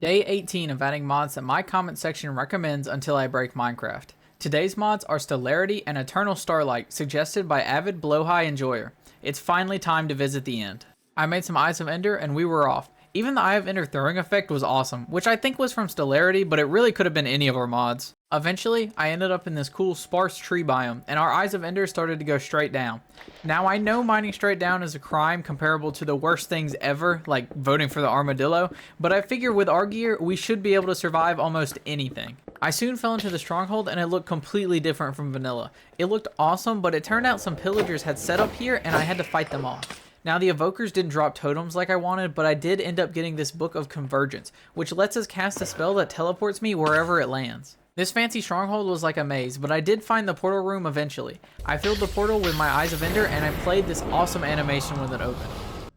Day 18 of adding mods that my comment section recommends until I break Minecraft. Today's mods are Stellarity and Eternal Starlight, suggested by avid Blowhigh Enjoyer. It's finally time to visit the end. I made some Eyes of Ender and we were off. Even the Eye of Ender throwing effect was awesome, which I think was from Stellarity, but it really could have been any of our mods. Eventually, I ended up in this cool sparse tree biome, and our Eyes of Ender started to go straight down. Now I know mining straight down is a crime comparable to the worst things ever, like voting for the armadillo, but I figure with our gear, we should be able to survive almost anything. I soon fell into the stronghold and it looked completely different from vanilla. It looked awesome, but it turned out some pillagers had set up here and I had to fight them off. Now the evokers didn't drop totems like I wanted, but I did end up getting this Book of Convergence, which lets us cast a spell that teleports me wherever it lands. This fancy stronghold was like a maze, but I did find the portal room eventually. I filled the portal with my Eyes of Ender and I played this awesome animation when it opened.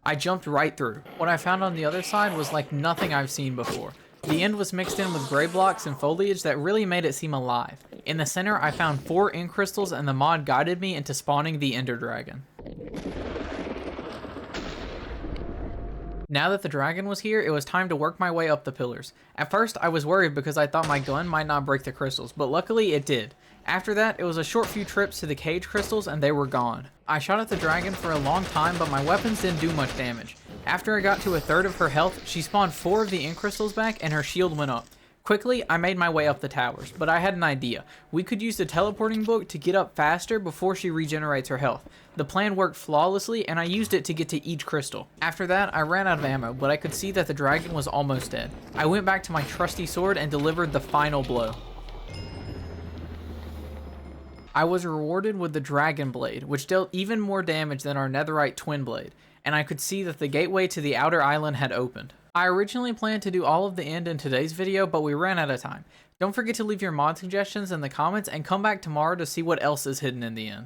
I jumped right through. What I found on the other side was like nothing I've seen before. The end was mixed in with gray blocks and foliage that really made it seem alive. In the center I found 4 end crystals and the mod guided me into spawning the Ender Dragon. Now that the dragon was here, it was time to work my way up the pillars. At first, I was worried because I thought my gun might not break the crystals, but luckily it did. After that, it was a short few trips to the cage crystals and they were gone. I shot at the dragon for a long time, but my weapons didn't do much damage. After I got to a third of her health, she spawned 4 of the ink crystals back and her shield went up. Quickly, I made my way up the towers, but I had an idea. We could use the teleporting book to get up faster before she regenerates her health. The plan worked flawlessly, and I used it to get to each crystal. After that, I ran out of ammo, but I could see that the dragon was almost dead. I went back to my trusty sword and delivered the final blow. I was rewarded with the Dragon Blade, which dealt even more damage than our netherite twin blade, and I could see that the gateway to the outer island had opened. I originally planned to do all of the end in today's video, but we ran out of time. Don't forget to leave your mod suggestions in the comments and come back tomorrow to see what else is hidden in the end.